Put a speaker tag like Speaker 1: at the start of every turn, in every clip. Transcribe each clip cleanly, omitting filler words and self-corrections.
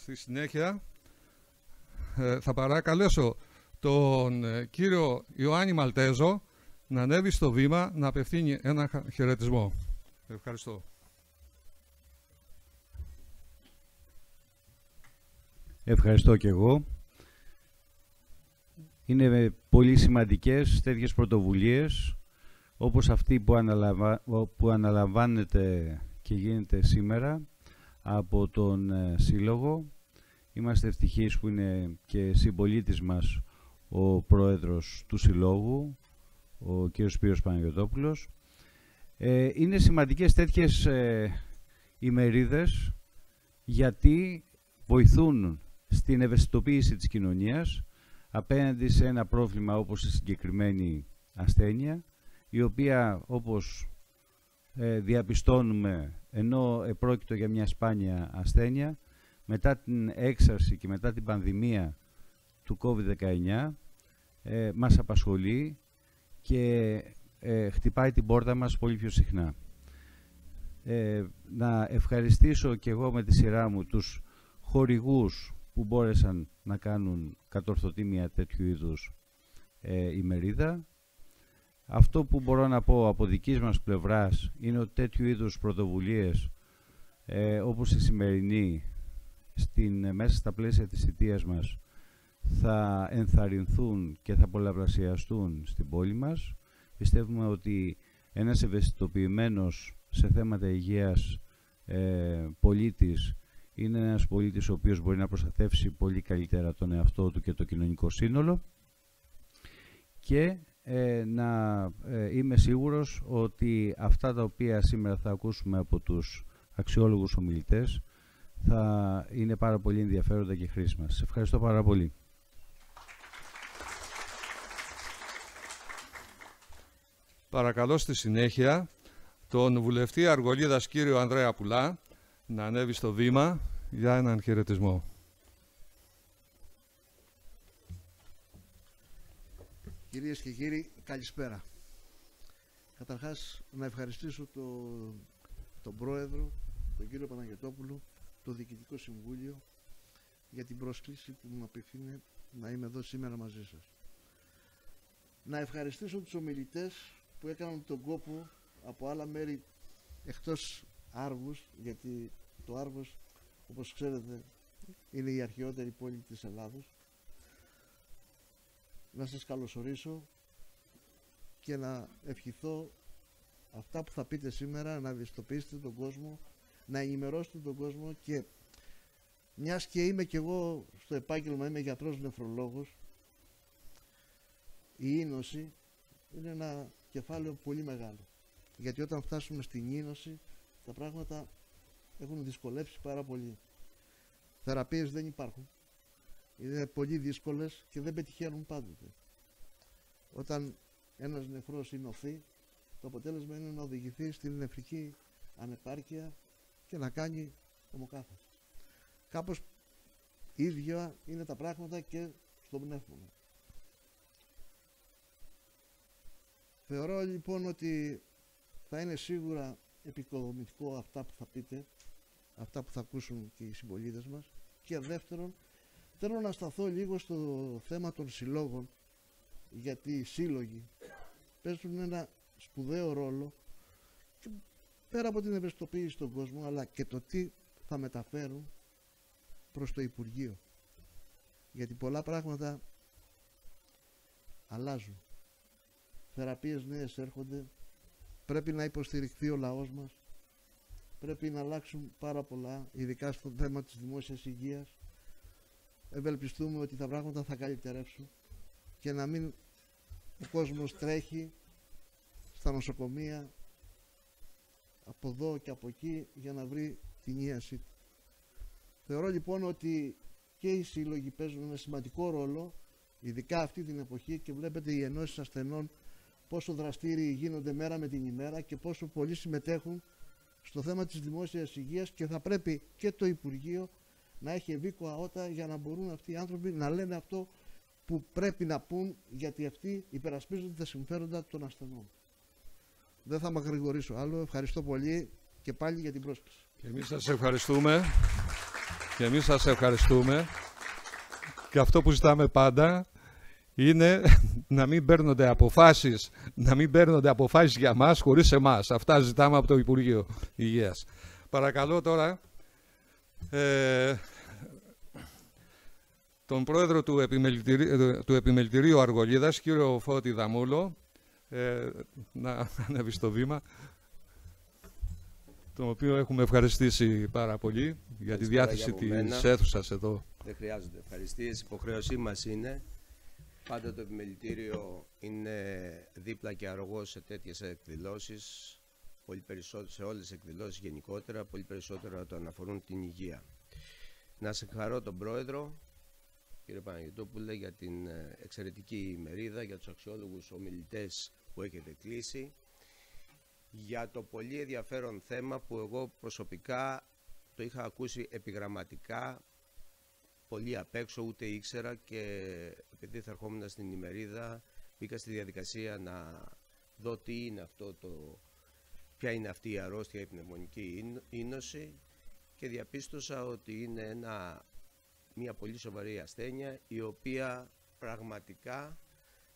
Speaker 1: Στη συνέχεια θα παρακαλέσω τον κύριο Ιωάννη Μαλτέζο να ανέβει στο βήμα να απευθύνει ένα χαιρετισμό. Ευχαριστώ.
Speaker 2: Ευχαριστώ και εγώ. Είναι πολύ σημαντικές τέτοιες πρωτοβουλίες όπως αυτή που αναλαμβάνεται και γίνεται σήμερα από τον Σύλλογο. Είμαστε ευτυχείς που είναι και συμπολίτης μας ο πρόεδρος του Συλλόγου, ο κ. Σπύρος Παναγιωτόπουλος. Είναι σημαντικές τέτοιες ημερίδες γιατί βοηθούν στην ευαισθητοποίηση της κοινωνίας απέναντι σε ένα πρόβλημα όπως η συγκεκριμένη ασθένεια, η οποία όπως διαπιστώνουμε, ενώ επρόκειτο για μια σπάνια ασθένεια, μετά την έξαρση και μετά την πανδημία του COVID-19 μας απασχολεί και χτυπάει την πόρτα μας πολύ πιο συχνά. Να ευχαριστήσω και εγώ με τη σειρά μου τους χορηγούς που μπόρεσαν να κάνουν κατορθωτή μια τέτοιου είδους ημερίδα. Αυτό που μπορώ να πω από δικής μας πλευράς είναι ότι τέτοιου είδους πρωτοβουλίες όπως η σημερινή μέσα στα πλαίσια της θητείας μας θα ενθαρρυνθούν και θα πολλαπλασιαστούν στην πόλη μας. Πιστεύουμε ότι ένας ευαισθητοποιημένος σε θέματα υγείας πολίτης είναι ένας πολίτης ο οποίος μπορεί να προστατεύσει πολύ καλύτερα τον εαυτό του και το κοινωνικό σύνολο και να είμαι σίγουρος ότι αυτά τα οποία σήμερα θα ακούσουμε από τους αξιόλογους ομιλητές θα είναι πάρα πολύ ενδιαφέροντα και χρήσιμα. Σας ευχαριστώ πάρα πολύ.
Speaker 1: Παρακαλώ στη συνέχεια τον βουλευτή Αργολίδας κύριο Ανδρέα Πουλά να ανέβει στο βήμα για έναν χαιρετισμό.
Speaker 3: Κυρίες και κύριοι, καλησπέρα. Καταρχάς, να ευχαριστήσω τον Πρόεδρο, τον κύριο Παναγιωτόπουλο, το Διοικητικό Συμβούλιο για την πρόσκληση που μου απευθύνει να είμαι εδώ σήμερα μαζί σας. Να ευχαριστήσω τους ομιλητές που έκαναν τον κόπο από άλλα μέρη εκτός Άργους, γιατί το Άργος, όπως ξέρετε, είναι η αρχαιότερη πόλη της Ελλάδος. Να σας καλωσορίσω και να ευχηθώ αυτά που θα πείτε σήμερα να ευαισθητοποιήσετε τον κόσμο, να ενημερώσετε τον κόσμο και μιας και είμαι και εγώ στο επάγγελμα, είμαι γιατρός νεφρολόγος, η ίνωση είναι ένα κεφάλαιο πολύ μεγάλο. Γιατί όταν φτάσουμε στην ίνωση τα πράγματα έχουν δυσκολέψει πάρα πολύ. Θεραπείες δεν υπάρχουν. Είναι πολύ δύσκολες και δεν πετυχαίνουν πάντοτε. Όταν ένας νεφρός εινωθεί, το αποτέλεσμα είναι να οδηγηθεί στην νεφρική ανεπάρκεια και να κάνει ομοκάθεση. Κάπως ίδια είναι τα πράγματα και στο πνεύμονα. Θεωρώ λοιπόν ότι θα είναι σίγουρα επικοδομητικό αυτά που θα πείτε, αυτά που θα ακούσουν και οι συμπολίτες μας. Και δεύτερον, θέλω να σταθώ λίγο στο θέμα των συλλόγων, γιατί οι σύλλογοι παίζουν ένα σπουδαίο ρόλο και πέρα από την ευαισθητοποίηση στον κόσμο, αλλά και το τι θα μεταφέρουν προς το Υπουργείο. Γιατί πολλά πράγματα αλλάζουν. Θεραπείες νέες έρχονται, πρέπει να υποστηριχθεί ο λαός μας, πρέπει να αλλάξουν πάρα πολλά, ειδικά στο θέμα της δημόσιας υγείας. Ευελπιστούμε ότι τα πράγματα θα καλυτερεύσουν και να μην ο κόσμος τρέχει στα νοσοκομεία από εδώ και από εκεί για να βρει την ίασή του. Θεωρώ λοιπόν ότι και οι σύλλογοι παίζουν ένα σημαντικό ρόλο, ειδικά αυτή την εποχή, και βλέπετε οι ενώσεις ασθενών πόσο δραστήριοι γίνονται μέρα με την ημέρα και πόσο πολλοί συμμετέχουν στο θέμα της δημόσιας υγείας, και θα πρέπει και το Υπουργείο να έχει ευήκοα ότα για να μπορούν αυτοί οι άνθρωποι να λένε αυτό που πρέπει να πούν, γιατί αυτοί υπερασπίζονται τα συμφέροντα των ασθενών. Δεν θα μακρηγορήσω άλλο. Ευχαριστώ πολύ και πάλι για την πρόσκληση.
Speaker 1: Και εμείς σας ευχαριστούμε. Και εμείς σας ευχαριστούμε. Και αυτό που ζητάμε πάντα είναι να μην παίρνονται αποφάσεις για μας χωρίς εμάς. Αυτά ζητάμε από το Υπουργείο Υγείας. Παρακαλώ τώρα τον πρόεδρο του Επιμελητηρίου Αργολίδας, κύριο Φώτη Δαμούλο, να ανέβει στο βήμα, τον οποίο έχουμε ευχαριστήσει πάρα πολύ για τη διάθεση της αίθουσας εδώ.
Speaker 4: Δεν χρειάζονται ευχαριστίες. Υποχρέωσή μας είναι. Πάντα το Επιμελητήριο είναι δίπλα και αρρωγός σε τέτοιες εκδηλώσεις, πολύ περισσότερο, σε όλες τις εκδηλώσεις γενικότερα, πολύ περισσότερο το αναφορούν την υγεία. Να συγχαρώ τον Πρόεδρο, κύριε Παναγιωτόπουλε, για την εξαιρετική ημερίδα, για τους αξιόλογους ομιλητές που έχετε κλείσει, για το πολύ ενδιαφέρον θέμα που εγώ προσωπικά το είχα ακούσει επιγραμματικά, πολύ απ' έξω, ούτε ήξερα, και επειδή θα ερχόμουν στην ημερίδα μπήκα στη διαδικασία να δω τι είναι αυτό ποια είναι αυτή η αρρώστια, η πνευμονική ίνωση, και διαπίστωσα ότι είναι μια πολύ σοβαρή ασθένεια, η οποία πραγματικά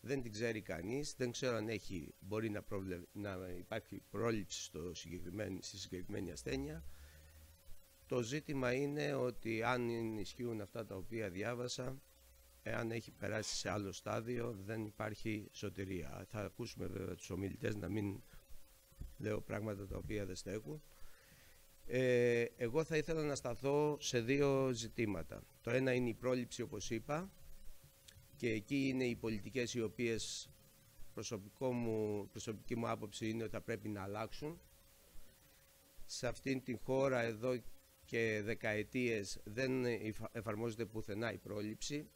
Speaker 4: δεν την ξέρει κανείς, δεν ξέρω αν μπορεί να υπάρχει πρόληψη στη συγκεκριμένη ασθένεια. Το ζήτημα είναι ότι αν ισχύουν αυτά τα οποία διάβασα, εάν έχει περάσει σε άλλο στάδιο, δεν υπάρχει σωτηρία. Θα ακούσουμε βέβαια τους ομιλητές, να μην λέω πράγματα τα οποία δεν στέκουν. Εγώ θα ήθελα να σταθώ σε δύο ζητήματα. Το ένα είναι η πρόληψη, όπως είπα, και εκεί είναι οι πολιτικές οι οποίες προσωπική μου άποψη είναι ότι θα πρέπει να αλλάξουν. Σε αυτήν την χώρα εδώ και δεκαετίες δεν εφαρμόζεται πουθενά η πρόληψη.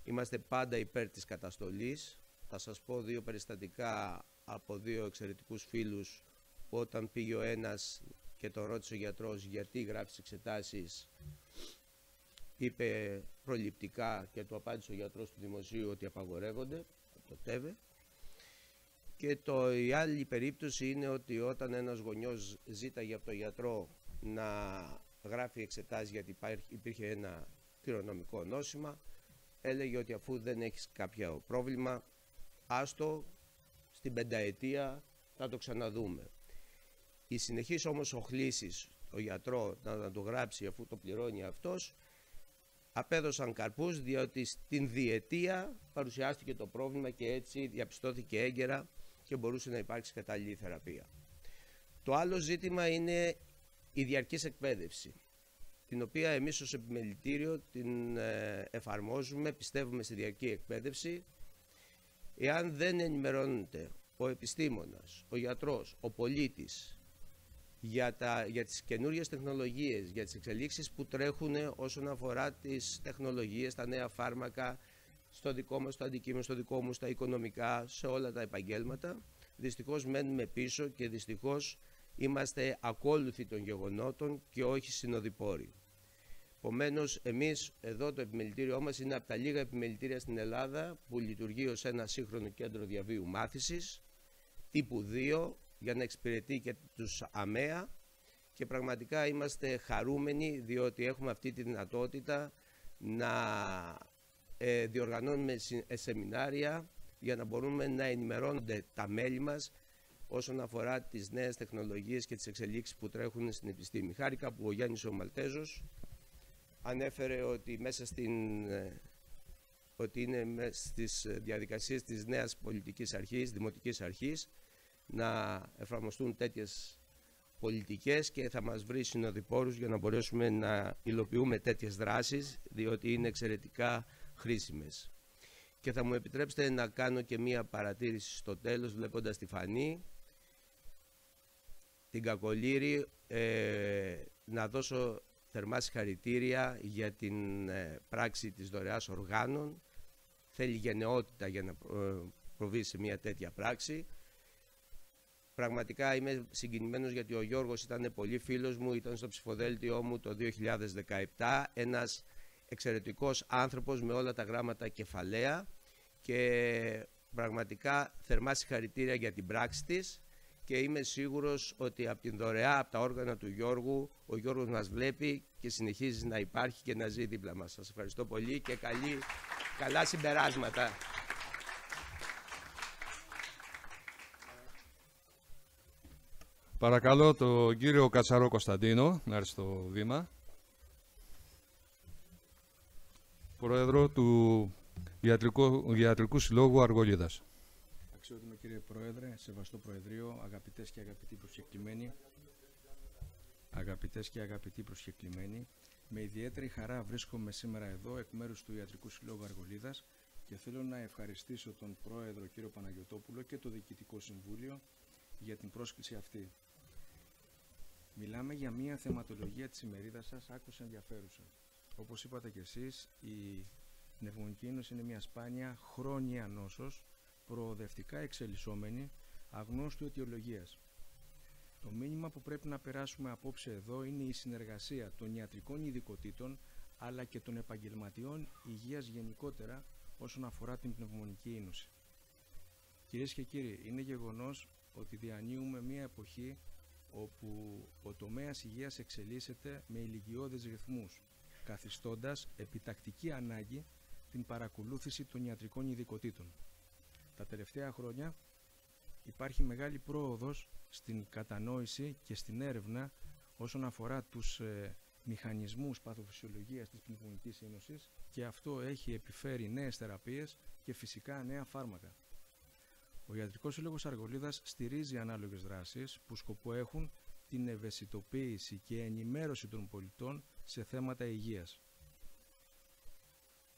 Speaker 4: Είμαστε πάντα υπέρ της καταστολής. Θα σας πω δύο περιστατικά από δύο εξαιρετικούς φίλους, που όταν πήγε ο ένας και τον ρώτησε ο γιατρός γιατί γράφει εξετάσεις, είπε προληπτικά και του απάντησε ο γιατρός του δημοσίου ότι απαγορεύονται από το ΤΕΒΕ. Και η άλλη περίπτωση είναι ότι όταν ένας γονιός ζήταγε από τον γιατρό να γράφει εξετάσεις γιατί υπήρχε ένα κληρονομικό νόσημα, έλεγε ότι αφού δεν έχεις κάποιο πρόβλημα, άστο, στην πενταετία θα το ξαναδούμε. Οι συνεχείς όμως οχλήσεις ο γιατρό να το γράψει αφού το πληρώνει αυτός, απέδωσαν καρπούς, διότι στην διετία παρουσιάστηκε το πρόβλημα και έτσι διαπιστώθηκε έγκαιρα και μπορούσε να υπάρξει κατάλληλη θεραπεία. Το άλλο ζήτημα είναι η διαρκής εκπαίδευση, την οποία εμείς ως Επιμελητήριο την εφαρμόζουμε, πιστεύουμε στη διαρκή εκπαίδευση. Εάν δεν ενημερώνεται ο επιστήμονας, ο γιατρός, ο πολίτης για τις καινούριες τεχνολογίες, για τις εξελίξεις που τρέχουν όσον αφορά τις τεχνολογίες, τα νέα φάρμακα, στο δικό μας το αντικείμενο, στο δικό μου, στα οικονομικά, σε όλα τα επαγγέλματα, δυστυχώς μένουμε πίσω και δυστυχώς είμαστε ακόλουθοι των γεγονότων και όχι συνοδοιπόροι. Επομένως, εμείς εδώ το επιμελητήριό μας είναι από τα λίγα επιμελητήρια στην Ελλάδα που λειτουργεί ως ένα σύγχρονο κέντρο διαβίου μάθησης, τύπου 2, για να εξυπηρετεί και τους ΑΜΕΑ, και πραγματικά είμαστε χαρούμενοι διότι έχουμε αυτή τη δυνατότητα να διοργανώνουμε σεμινάρια για να μπορούμε να ενημερώνονται τα μέλη μας όσον αφορά τις νέες τεχνολογίες και τις εξελίξεις που τρέχουν στην επιστήμη. Χάρηκα που ο Γιάννης ο Μαλτέζος ανέφερε ότι ότι είναι μέσα στις διαδικασίες της νέας πολιτικής αρχής, δημοτικής αρχής, να εφαρμοστούν τέτοιες πολιτικές και θα μας βρει συνοδοιπόρους για να μπορέσουμε να υλοποιούμε τέτοιες δράσεις, διότι είναι εξαιρετικά χρήσιμες. Και θα μου επιτρέψετε να κάνω και μία παρατήρηση στο τέλος, βλέποντας τη Φανή, την Κακολήρη, να δώσω θερμά συγχαρητήρια για την πράξη της δωρεάς οργάνων. Θέλει γενναιότητα για να προβεί σε μια τέτοια πράξη. Πραγματικά είμαι συγκινημένος γιατί ο Γιώργος ήταν πολύ φίλος μου, ήταν στο ψηφοδέλτιό μου το 2017, ένας εξαιρετικός άνθρωπος με όλα τα γράμματα κεφαλαία, και πραγματικά θερμά συγχαρητήρια για την πράξη της, και είμαι σίγουρος ότι από την δωρεά, από τα όργανα του Γιώργου, ο Γιώργος μας βλέπει και συνεχίζει να υπάρχει και να ζει δίπλα μας. Σας ευχαριστώ πολύ και καλά συμπεράσματα.
Speaker 1: Παρακαλώ τον κύριο Κατσαρό Κωνσταντίνο να έρθει στο βήμα. Πρόεδρο του Ιατρικού Συλλόγου Αργολίδας.
Speaker 5: Αξιότιμο κύριε Πρόεδρε, σεβαστό Προεδρείο, αγαπητές και αγαπητοί προσκεκλημένοι, με ιδιαίτερη χαρά βρίσκομαι σήμερα εδώ εκ μέρους του Ιατρικού Συλλόγου Αργολίδας και θέλω να ευχαριστήσω τον Πρόεδρο κύριο Παναγιωτόπουλο και το Διοικητικό Συμβούλιο για την πρόσκληση αυτή. Μιλάμε για μια θεματολογία της ημερίδας σας άκρως ενδιαφέρουσα. Όπως είπατε κι εσείς, η πνευμονική ίνωση είναι μια σπάνια χρόνια νόσος, προοδευτικά εξελισσόμενη, αγνώστου αιτιολογίας. Το μήνυμα που πρέπει να περάσουμε απόψε εδώ είναι η συνεργασία των ιατρικών ειδικοτήτων αλλά και των επαγγελματιών υγείας γενικότερα όσον αφορά την πνευμονική ίνωση. Κυρίες και κύριοι, είναι γεγονός ότι διανύουμε μια εποχή όπου ο τομέας υγείας εξελίσσεται με ηλικιώδες ρυθμούς, καθιστώντας επιτακτική ανάγκη την παρακολούθηση των ιατρικών ειδικοτήτων. Τα τελευταία χρόνια υπάρχει μεγάλη πρόοδος στην κατανόηση και στην έρευνα όσον αφορά τους μηχανισμούς παθοφυσιολογίας της πνευμονικής ίνωσης και αυτό έχει επιφέρει νέες θεραπείες και φυσικά νέα φάρμακα. Ο Ιατρικός Σύλλογος Αργολίδας στηρίζει ανάλογες δράσεις που σκοπό έχουν την ευαισθητοποίηση και ενημέρωση των πολιτών σε θέματα υγείας.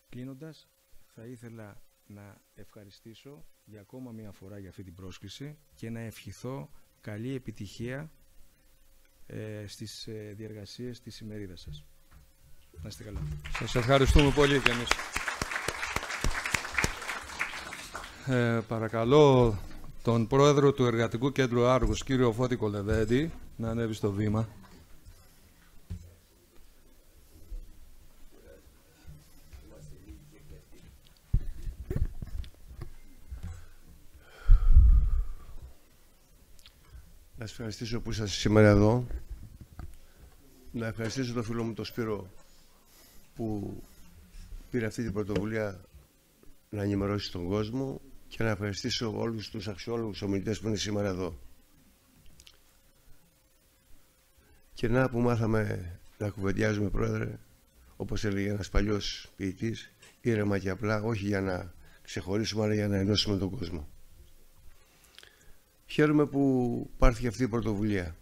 Speaker 5: Κλείνοντας, θα ήθελα να ευχαριστήσω για ακόμα μια φορά για αυτή την πρόσκληση και να ευχηθώ καλή επιτυχία στις διεργασίες της ημερίδας σας. Να είστε καλά.
Speaker 1: Σας ευχαριστούμε πολύ και εμείς. Παρακαλώ τον Πρόεδρο του Εργατικού Κέντρου Άργους, κύριο Φώτη Κολεβέντη, να ανέβει στο βήμα.
Speaker 6: Να σας ευχαριστήσω που είσαστε σήμερα εδώ. Να ευχαριστήσω τον φίλο μου τον Σπύρο που πήρε αυτή την πρωτοβουλία να ενημερώσει τον κόσμο και να ευχαριστήσω όλους τους αξιόλογους ομιλητές που είναι σήμερα εδώ. Και να που μάθαμε να κουβεντιάζουμε, Πρόεδρε, όπως έλεγε ένας παλιός ποιητής, ήρεμα και απλά, όχι για να ξεχωρίσουμε, αλλά για να ενώσουμε τον κόσμο. Χαίρομαι που πάρθηκε αυτή η πρωτοβουλία.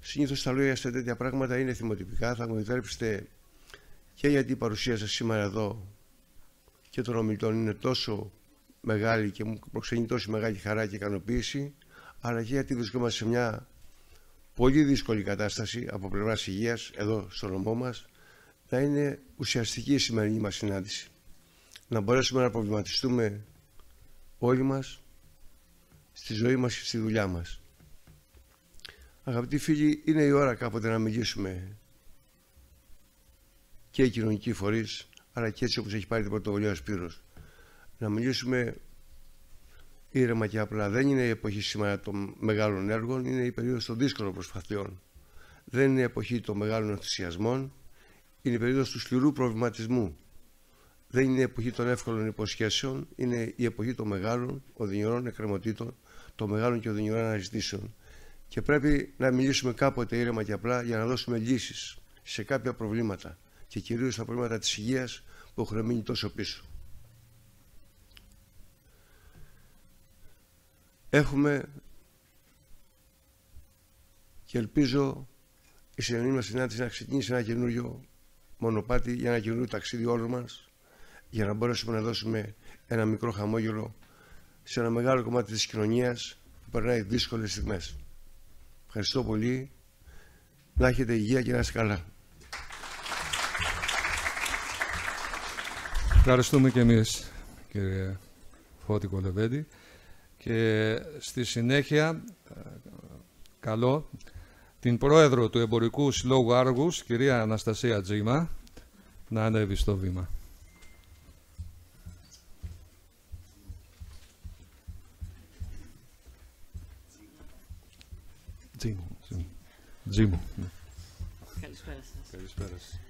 Speaker 6: Συνήθως τα λόγια σε τέτοια πράγματα είναι θυμοτυπικά. Θα μου επιτρέψετε, και γιατί η παρουσία σας σήμερα εδώ και των ομιλητών είναι τόσο μεγάλη και μου προξενεί τόσο μεγάλη χαρά και ικανοποίηση, αλλά και γιατί βρισκόμαστε σε μια πολύ δύσκολη κατάσταση από πλευράς υγείας εδώ στο νομό μας, να είναι ουσιαστική η σημερινή μας συνάντηση. Να μπορέσουμε να προβληματιστούμε όλοι μας στη ζωή μας και στη δουλειά μας. Αγαπητοί φίλοι, είναι η ώρα κάποτε να μιλήσουμε και οι κοινωνικοί φορείς, αλλά και έτσι όπως έχει πάρει την πρωτοβουλία ο Σπύρος. Να μιλήσουμε ήρεμα και απλά. Δεν είναι η εποχή σήμερα των μεγάλων έργων, είναι η περίοδος των δύσκολων προσπαθειών. Δεν είναι η εποχή των μεγάλων ενθουσιασμών, είναι η περίοδος του σκληρού προβληματισμού. Δεν είναι η εποχή των εύκολων υποσχέσεων, είναι η εποχή των μεγάλων οδυνηρών εκκρεμωτήτων, των μεγάλων και οδυνηρών αναζητήσεων. Και πρέπει να μιλήσουμε κάποτε ήρεμα και απλά για να δώσουμε λύσεις σε κάποια προβλήματα και κυρίως στα προβλήματα της υγείας που έχουν μείνει τόσο πίσω. Έχουμε και ελπίζω η σημερινή μας συνάντηση να ξεκινήσει ένα καινούριο μονοπάτι για ένα καινούριο ταξίδι όλων μας, για να μπορέσουμε να δώσουμε ένα μικρό χαμόγελο σε ένα μεγάλο κομμάτι της κοινωνίας που περνάει δύσκολες στιγμές. Ευχαριστώ πολύ. Να έχετε υγεία και να είστε καλά.
Speaker 1: Ευχαριστούμε και εμείς, κύριε Φώτη Κολεβέντη. Και στη συνέχεια καλώ την Πρόεδρο του Εμπορικού Συλλόγου Άργους, κυρία Αναστασία Τζίμα, να ανέβει στο βήμα.
Speaker 7: Καλησπέρα. Καλησπέρα σας.
Speaker 1: Καλησπέρα σας.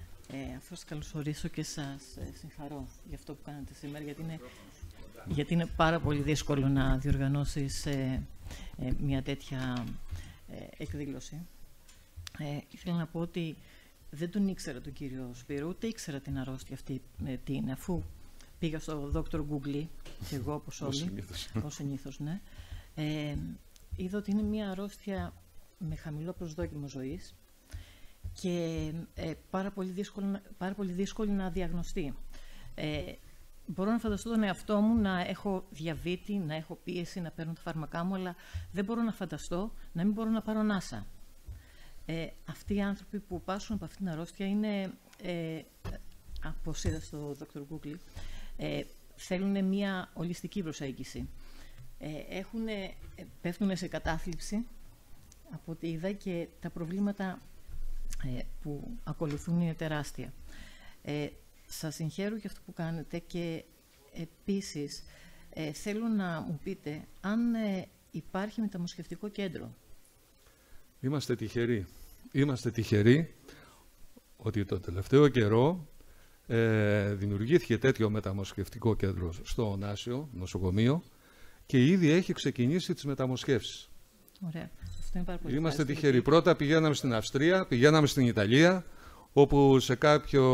Speaker 7: Αφού σας καλωσορίσω και σας συγχαρώ για αυτό που κάνετε σήμερα, γιατί είναι πάρα πολύ δύσκολο να διοργανώσεις μια τέτοια εκδήλωση. Ήθελα να πω ότι δεν τον ήξερα τον κύριο Σπύρο, ούτε ήξερα την αρρώστια αυτή τι είναι, αφού πήγα στο Dr. Google και εγώ όπως όλοι, ως συνήθως, ναι. Είδα ότι είναι μια αρρώστια με χαμηλό προσδόκιμο ζωής και πάρα πολύ δύσκολη να διαγνωστεί. Μπορώ να φανταστώ τον εαυτό μου να έχω διαβήτη, να έχω πίεση, να παίρνω τα φάρμακά μου, αλλά δεν μπορώ να φανταστώ να μην μπορώ να πάρω ανάσα. Αυτοί οι άνθρωποι που πάσχουν από αυτήν την αρρώστια είναι, όπως είδα στο Dr. Google, θέλουν μια ολιστική προσέγγιση. Πέφτουν σε κατάθλιψη, από ό,τι είδα, και τα προβλήματα που ακολουθούν είναι τεράστια. Σας συγχαίρω για αυτό που κάνετε και επίσης θέλω να μου πείτε αν υπάρχει μεταμοσχευτικό κέντρο.
Speaker 1: Είμαστε τυχεροί. Είμαστε τυχεροί ότι το τελευταίο καιρό δημιουργήθηκε τέτοιο μεταμοσχευτικό κέντρο στο Ωνάσιο νοσοκομείο και ήδη έχει ξεκινήσει τις μεταμοσχεύσεις.
Speaker 7: Ωραία. Αυτό είναι πάρα πολύ.
Speaker 1: Είμαστε τυχεροί. Πρώτα πηγαίναμε στην Αυστρία, πηγαίναμε στην Ιταλία, όπου σε κάποιο,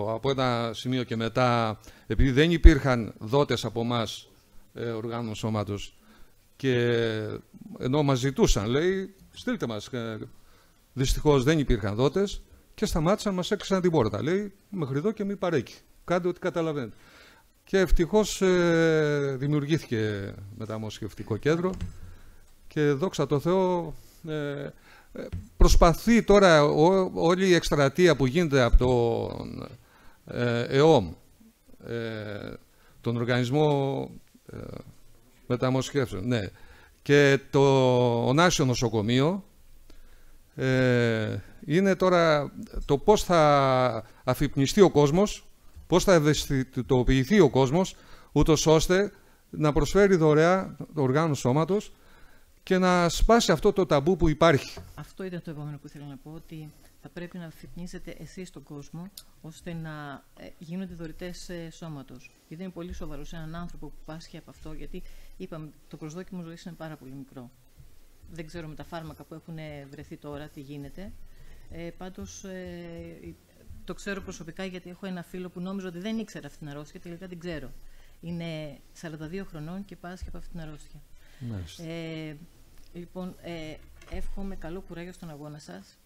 Speaker 1: από ένα σημείο και μετά, επειδή δεν υπήρχαν δότες από εμάς οργάνων σώματος, και ενώ μας ζητούσαν, λέει, στείλτε μας. Δυστυχώς δεν υπήρχαν δότες και σταμάτησαν, μας έκλεισαν την πόρτα. Λέει, μέχρι εδώ και μη παρέκει. Κάντε ό,τι καταλαβαίνετε. Και ευτυχώς δημιουργήθηκε μεταμοσχευτικό κέντρο και δόξα τω Θεώ προσπαθεί τώρα όλη η εκστρατεία που γίνεται από τον ΕΟΜ, τον Οργανισμό Μεταμοσχεύσεων, ναι, και το Ωνάσιο Νοσοκομείο, είναι τώρα το πώς θα αφυπνιστεί ο κόσμος, πώς θα ευαισθητοποιηθεί ο κόσμος, ούτως ώστε να προσφέρει δωρεά το οργάνο σώματος και να σπάσει αυτό το ταμπού που υπάρχει.
Speaker 7: Αυτό ήταν το επόμενο που ήθελα να πω, ότι θα πρέπει να αφυπνίζετε εσείς τον κόσμο, ώστε να γίνονται δωρητές σώματος. Γιατί είναι πολύ σοβαρό σε έναν άνθρωπο που πάσχει από αυτό, γιατί είπαμε, το προσδόκιμο ζωής είναι πάρα πολύ μικρό. Δεν ξέρω με τα φάρμακα που έχουν βρεθεί τώρα τι γίνεται. Πάντως το ξέρω προσωπικά, γιατί έχω ένα φίλο που νόμιζε ότι δεν ήξερα αυτή την αρρώστια και τελικά την ξέρω. Είναι 42 χρονών και πάσχει από αυτή την αρρώστια. Λοιπόν, εύχομαι καλό κουράγιο στον αγώνα σας,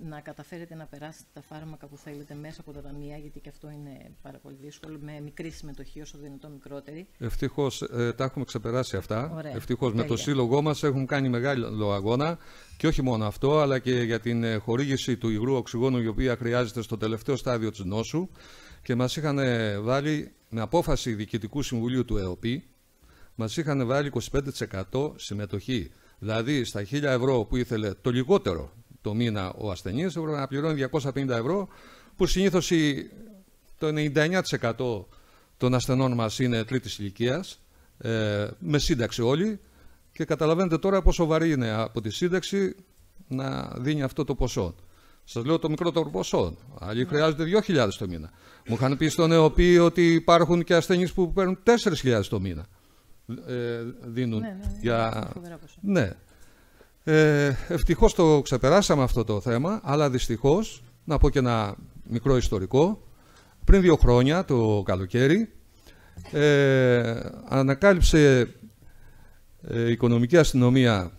Speaker 7: να καταφέρετε να περάσετε τα φάρμακα που θέλετε μέσα από τα ταμεία, γιατί και αυτό είναι πάρα πολύ δύσκολο, με μικρή συμμετοχή, όσο δυνατόν μικρότερη. Ευτυχώς
Speaker 1: τα έχουμε ξεπεράσει αυτά.
Speaker 7: Ωραία.
Speaker 1: Ευτυχώς με το σύλλογό μας έχουμε κάνει μεγάλο αγώνα, και όχι μόνο αυτό, αλλά και για την χορήγηση του υγρού οξυγόνου, η οποία χρειάζεται στο τελευταίο στάδιο της νόσου, και μας είχαν βάλει, με απόφαση Διοικητικού Συμβουλίου του ΕΟΠΗ, μας είχαν βάλει 25% συμμετοχή. Δηλαδή στα 1.000 ευρώ που ήθελε το λιγότερο το μήνα ο ασθενής, έπρεπε να πληρώνει 250 ευρώ, που συνήθως το 99% των ασθενών μας είναι τρίτης ηλικίας, με σύνταξη όλοι, και καταλαβαίνετε τώρα πόσο βαρύ είναι από τη σύνταξη να δίνει αυτό το ποσό. Σας λέω το μικρότερο ποσό. Άλλοι χρειάζονται 2.000 το μήνα. Μου είχαν πει στον ΕΟΠΗ ότι υπάρχουν και ασθενείς που παίρνουν 4.000 το μήνα. Δίνουν ναι. Ευτυχώς το ξεπεράσαμε αυτό το θέμα, αλλά δυστυχώς, να πω και ένα μικρό ιστορικό, πριν 2 χρόνια το καλοκαίρι ανακάλυψε η οικονομική αστυνομία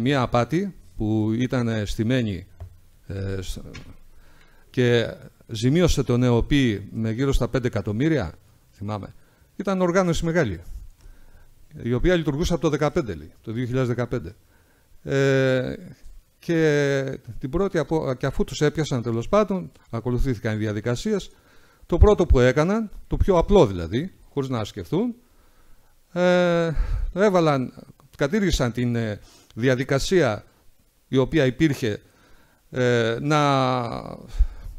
Speaker 1: μια απάτη που ήταν στημένη και ζημίωσε τον ΕΟΠΗ με γύρω στα 5 εκατομμύρια, θυμάμαι. Ήταν οργάνωση μεγάλη, η οποία λειτουργούσε από το 2015, το 2015. Και την πρώτη, και αφού τους έπιασαν τέλος πάντων, ακολουθήθηκαν οι διαδικασίες. Το πρώτο που έκαναν, το πιο απλό δηλαδή, χωρίς να σκεφτούν, κατήργησαν την διαδικασία η οποία υπήρχε να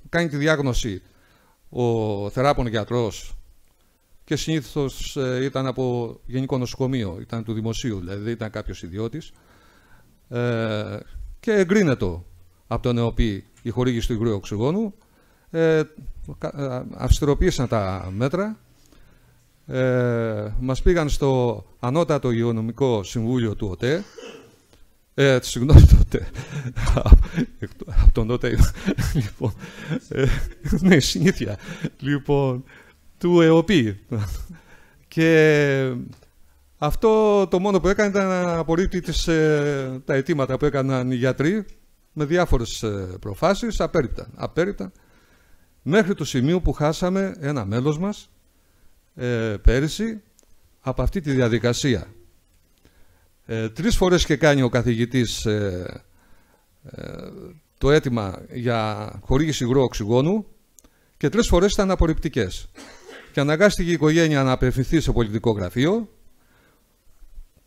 Speaker 1: κάνει τη διάγνωση ο θεράπων γιατρός, και συνήθως ήταν από γενικό νοσοκομείο, ήταν του δημοσίου, δηλαδή δεν ήταν κάποιος ιδιώτης, και εγκρίνεται από τον ΕΟΠΗ η χορήγηση του υγρού οξυγόνου. Αυστηροποίησαν τα μέτρα. Μας πήγαν στο Ανώτατο Υγειονομικό Συμβούλιο του ΟΤΕ. Συγγνώμη, του ΟΤΕ. Από τον ΟΤΕ. Λοιπόν, ναι, συνήθεια. Λοιπόν, του ΕΟΠΗ. Και αυτό το μόνο που έκανε ήταν να απορρίπτει τα αιτήματα που έκαναν οι γιατροί με διάφορες προφάσεις, απέριπταν, μέχρι το σημείο που χάσαμε ένα μέλος μας πέρυσι από αυτή τη διαδικασία. 3 φορές είχε κάνει ο καθηγητής το αίτημα για χορήγηση υγρού οξυγόνου και 3 φορές ήταν απορριπτικές. Και αναγκάστηκε η οικογένεια να απευθυνθεί σε πολιτικό γραφείο,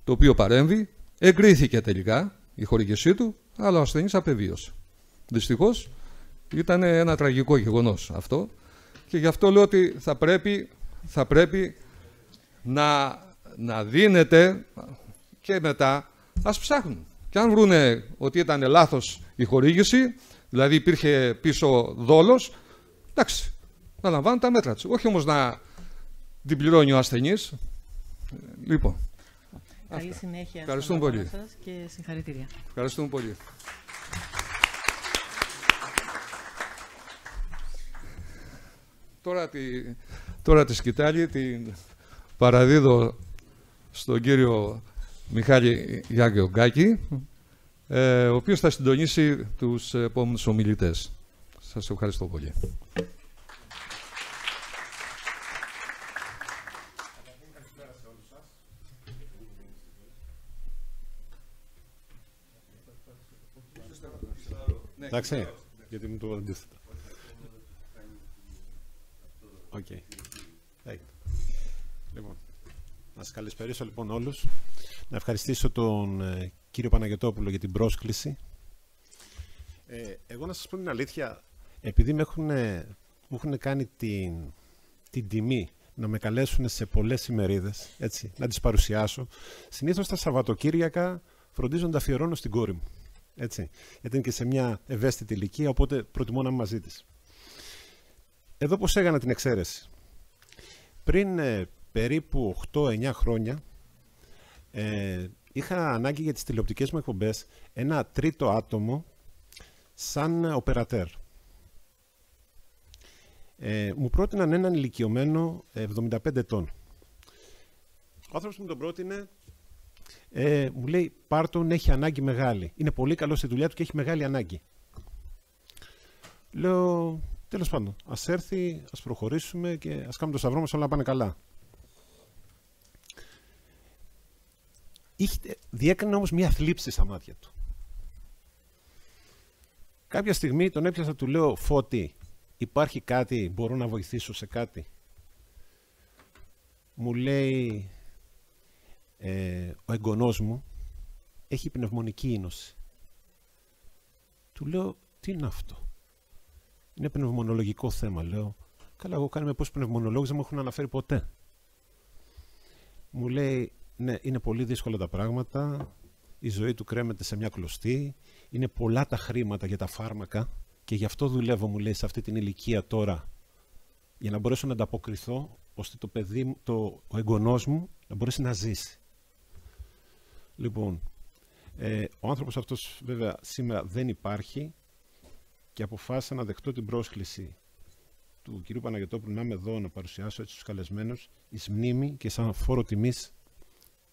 Speaker 1: το οποίο παρέμβει, εγκρίθηκε τελικά η χορήγησή του, αλλά ο ασθενής απεβίωσε. Δυστυχώς ήταν ένα τραγικό γεγονός αυτό και γι' αυτό λέω ότι θα πρέπει να δίνεται και μετά, ας ψάχνουν. Και αν βρούνε ότι ήταν λάθος η χορήγηση, δηλαδή υπήρχε πίσω δόλος, εντάξει, να λαμβάνουν τα μέτρα τους. Όχι όμως να την πληρώνει ο ασθενής. Λοιπόν.
Speaker 7: Καλή συνέχεια.
Speaker 1: Ευχαριστούμε πολύ.
Speaker 7: Σας και συγχαρητήρια.
Speaker 1: Ευχαριστούμε πολύ. Τώρα τη σκητάλη την παραδίδω στον κύριο Μιχάλη Γιάγκη, ο οποίος θα συντονίσει τους επόμενους ομιλητές. Σας ευχαριστώ πολύ.
Speaker 8: Εντάξει, γιατί μου το αντίθετα. Οκ. Λοιπόν, να σας καλησπερίσω λοιπόν όλους. Να ευχαριστήσω τον κύριο Παναγιωτόπουλο για την πρόσκληση. Εγώ να σας πω την αλήθεια, επειδή μου έχουν κάνει την τιμή να με καλέσουν σε πολλές ημερίδες, έτσι, να τις παρουσιάσω, συνήθως τα Σαββατοκύριακα φροντίζω να τα αφιερώνω στην κόρη μου. Έτσι, γιατί είναι και σε μια ευαίσθητη ηλικία, οπότε προτιμώ να είμαι μαζί της. Εδώ πώς έκανα την εξαίρεση. Πριν περίπου 8-9 χρόνια είχα ανάγκη για τις τηλεοπτικές μου εκπομπές ένα τρίτο άτομο σαν οπερατέρ. Μου πρότειναν έναν ηλικιωμένο 75 ετών. Ο άνθρωπος που μου τον πρότεινε μου λέει πάρ' τον, έχει ανάγκη μεγάλη. Είναι πολύ καλό στη δουλειά του και έχει μεγάλη ανάγκη. Λέω, τέλος πάντων, ας έρθει, ας προχωρήσουμε και ας κάνουμε το σταυρό μας, όλα να πάνε καλά. Διέκρινε όμως μία θλίψη στα μάτια του. Κάποια στιγμή τον έπιασα, του λέω, Φώτη, υπάρχει κάτι, μπορώ να βοηθήσω σε κάτι? Μου λέει, ο εγγονός μου έχει πνευμονική είνωση. Του λέω, τι είναι αυτό? Είναι πνευμονολογικό θέμα. Λέω, καλά, εγώ κάνουμε πως πνευμονολόγους δεν μου έχουν αναφέρει ποτέ. Μου λέει, ναι, είναι πολύ δύσκολα τα πράγματα, η ζωή του κρέμεται σε μια κλωστή, είναι πολλά τα χρήματα για τα φάρμακα και γι' αυτό δουλεύω, μου λέει, σε αυτή την ηλικία τώρα, για να μπορέσω να ανταποκριθώ, ώστε το παιδί, ο εγγονός μου να μπορέσει να ζήσει. Λοιπόν, ο άνθρωπος αυτός βέβαια σήμερα δεν υπάρχει και αποφάσισα να δεχτώ την πρόσκληση του κυρίου Παναγιωτόπουλου να είμαι εδώ να παρουσιάσω έτσι τους καλεσμένους εις μνήμη και σαν φόρο τιμής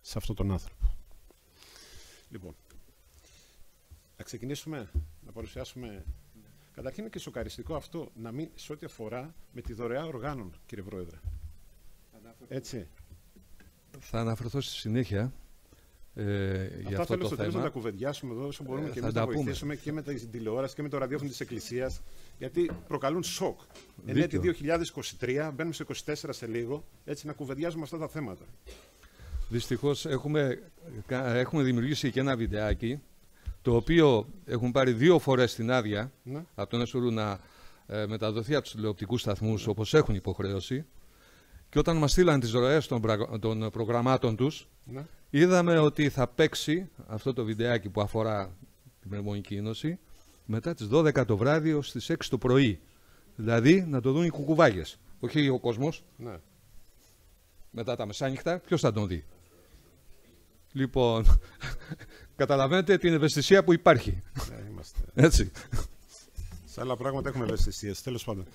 Speaker 8: σε αυτόν τον άνθρωπο. Λοιπόν, να ξεκινήσουμε να παρουσιάσουμε. Καταρχήν είναι και σοκαριστικό αυτό να μην σε ό,τι αφορά με τη δωρεά οργάνων, κύριε Πρόεδρε. Έτσι.
Speaker 1: Θα αναφερθώ στη συνέχεια για αυτό το θέμα.
Speaker 8: Να τα κουβεντιάσουμε εδώ όσο μπορούμε και εμείς να βοηθήσουμε και με την τηλεόραση και με το ραδιόφωνο της Εκκλησίας, γιατί προκαλούν σοκ. Εν έτη 2023, μπαίνουμε σε 24 σε λίγο, έτσι να κουβεντιάζουμε αυτά τα θέματα.
Speaker 1: Δυστυχώς έχουμε δημιουργήσει και ένα βιντεάκι, το οποίο έχουν πάρει 2 φορές την άδεια από τον ΕΣΟΡΟΥ να μεταδοθεί από τους τηλεοπτικούς σταθμούς, όπως έχουν υποχρέωση. Και όταν μας στείλαν τις ροές των προγραμμάτων τους, είδαμε ότι θα παίξει αυτό το βιντεάκι που αφορά την πνευμονική είνωση μετά τις 12 το βράδυ ως τις 6 το πρωί. Δηλαδή να το δουν οι κουκουβάγες, όχι ο κόσμος.
Speaker 8: Ναι.
Speaker 1: Μετά τα μεσάνυχτα, ποιος θα τον δει? Λοιπόν, καταλαβαίνετε την ευαισθησία που υπάρχει.
Speaker 8: Ναι, είμαστε.
Speaker 1: Έτσι.
Speaker 8: Σε άλλα πράγματα έχουμε ευαισθησίες, τέλος πάντων.